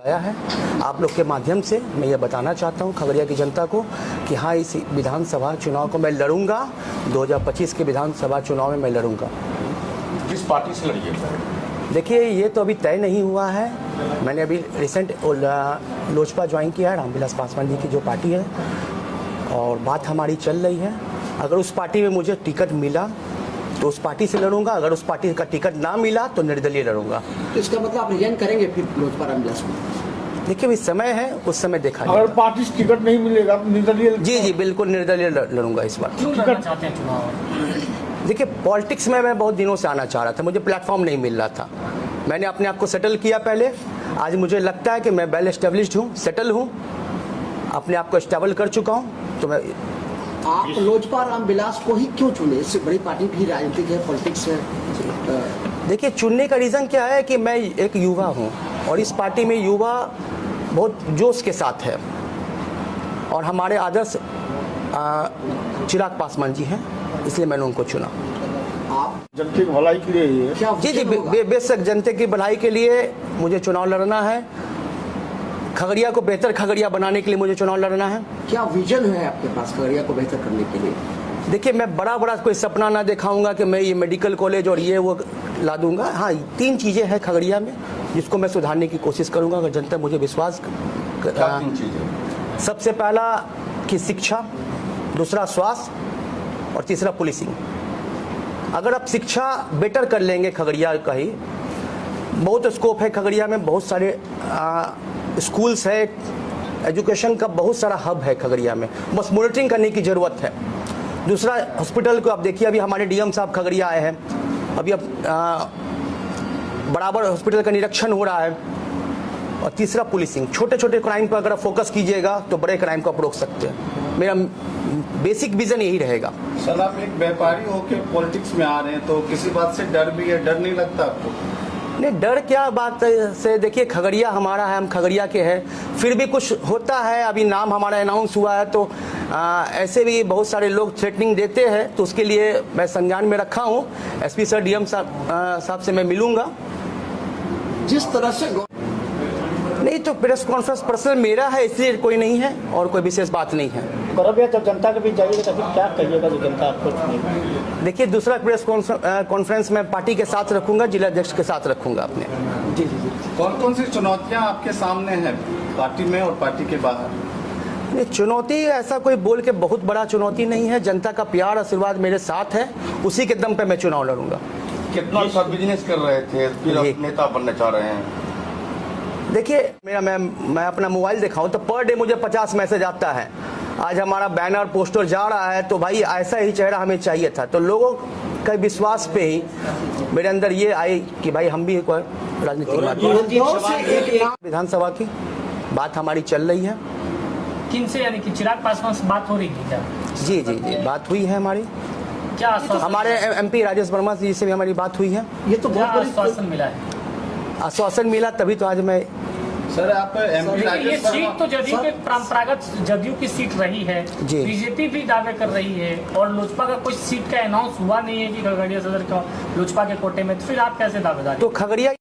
बुलाया है। आप लोग के माध्यम से मैं ये बताना चाहता हूँ खगड़िया की जनता को कि हाँ, इस विधानसभा चुनाव को मैं लड़ूंगा। 2025 के विधानसभा चुनाव में मैं लड़ूंगा। किस पार्टी से लड़िएगा? देखिए, ये तो अभी तय नहीं हुआ है। मैंने अभी रिसेंट लोजपा ज्वाइन किया है, रामविलास पासवान जी की जो पार्टी है, और बात हमारी चल रही है। अगर उस पार्टी में मुझे टिकट मिला तो उस पार्टी से लड़ूंगा, अगर उस पार्टी का टिकट ना मिला तो निर्दलीय लड़ूंगा। तो इसका मतलब आप रिजाइन करेंगे फिर लोजपा रामविलास को? देखिए, अभी समय है, उस समय देखा अगर पार्टी से टिकट नहीं मिलेगा तो निर्दलीय? जी, बिल्कुल निर्दलीय लड़ूंगा इस बार। क्यों लड़ना चाहते हैं चुनाव? देखिए, पॉलिटिक्स में मैं बहुत दिनों से आना चाह रहा था, मुझे प्लेटफॉर्म नहीं मिल रहा था। मैंने अपने आप को सेटल किया पहले। आज मुझे लगता है कि मैं वेल एस्टेब्लिश्ड हूँ, सेटल हूँ, अपने आप को स्टेबल कर चुका हूँ। तो मैं आप लोजपा रामविलास को ही क्यों चुने? इससे बड़ी पार्टी भी राजनीतिक है, पॉलिटिक्स है। देखिए, चुनने का रीज़न क्या है कि मैं एक युवा हूँ और इस पार्टी में युवा बहुत जोश के साथ है, और हमारे आदर्श चिराग पासवान जी हैं, इसलिए मैंने उनको चुना। आप जनता की भलाई के लिए क्या जी, बेशक जनता की भलाई के लिए मुझे चुनाव लड़ना है। खगड़िया को बेहतर खगड़िया बनाने के लिए मुझे चुनाव लड़ना है। क्या विजन है आपके पास खगड़िया को बेहतर करने के लिए? देखिए, मैं बड़ा कोई सपना ना दिखाऊंगा कि मैं ये मेडिकल कॉलेज और ये वो ला दूंगा। हाँ, 3 चीज़ें हैं खगड़िया में जिसको मैं सुधारने की कोशिश करूंगा, अगर जनता मुझे विश्वास। क्या 3 चीजें? सबसे पहला कि शिक्षा, दूसरा स्वास्थ्य और तीसरा पुलिसिंग। अगर आप शिक्षा बेटर कर लेंगे खगड़िया का ही, बहुत स्कोप है खगड़िया में, बहुत सारे स्कूल्स है, एजुकेशन का बहुत सारा हब है खगड़िया में, बस मॉनिटरिंग करने की ज़रूरत है। दूसरा, हॉस्पिटल को आप देखिए, अभी हमारे डीएम साहब खगड़िया आए हैं, अभी अब बराबर हॉस्पिटल का निरीक्षण हो रहा है। और तीसरा पुलिसिंग, छोटे छोटे क्राइम पर अगर आप फोकस कीजिएगा तो बड़े क्राइम को आप रोक सकते हैं। मेरा बेसिक विजन यही रहेगा। सर, आप एक व्यापारी होकर पॉलिटिक्स में आ रहे हैं तो किसी बात से डर भी है? डर नहीं लगता आपको? नहीं, डर क्या बात से? देखिए, खगड़िया हमारा है, हम खगड़िया के हैं, फिर भी कुछ होता है। अभी नाम हमारा अनाउंस हुआ है तो ऐसे भी बहुत सारे लोग थ्रेटनिंग देते हैं, तो उसके लिए मैं संज्ञान में रखा हूँ। एसपी सर, डीएम साहब से मैं मिलूंगा। जिस तरह से नहीं तो प्रेस कॉन्फ्रेंस पर्सनल मेरा है, इसलिए कोई नहीं है और कोई विशेष बात नहीं है। भैया, जब जनता के बीच जाइएगा तो फिर क्या कहिएगा जो जनता आपको चुनेगी? देखिए, दूसरा प्रेस कॉन्फ्रेंस मैं पार्टी के साथ रखूंगा, जिला अध्यक्ष के साथ रखूंगा अपने। जी जी जी कौन कौन सी चुनौतियां आपके सामने हैं पार्टी में और पार्टी के बाहर? नहीं, चुनौती ऐसा कोई बोल के बहुत बड़ा चुनौती नहीं है। जनता का प्यार आशीर्वाद मेरे साथ है, उसी के दम पे मैं चुनाव लड़ूंगा। कितना अच्छा बिजनेस कर रहे थे, फिर आप नेता बनना चाह रहे हैं? देखिए, मैं अपना मोबाइल दिखाऊं तो पर डे मुझे 50 मैसेज आता है। आज हमारा बैनर पोस्टर जा रहा है तो भाई ऐसा ही चेहरा हमें चाहिए था, तो लोगों के विश्वास पे ही मेरे अंदर ये आई कि भाई हम भी कोई राजनीतिक विधानसभा की बात हमारी चल रही है। किन से, यानी कि चिराग पासवान से बात हो रही थी क्या? जी जी जी, बात हुई है हमारी। क्या आश्वासन? हमारे MP राजेश वर्मा जी से भी हमारी बात हुई है। ये तो क्या बहुत बड़ी आश्वासन मिला है? आश्वासन मिला तभी तो आज मैं। सर, आप MP ये राजेश सीट तो जदयू के परंपरागत जदयू की सीट रही है, जी। बीजेपी भी दावे कर रही है, और लोजपा का कोई सीट का अनाउंस हुआ नहीं है कि खगड़िया सदर का लोजपा के कोटे में, तो फिर आप कैसे दावेदार? तो खगड़िया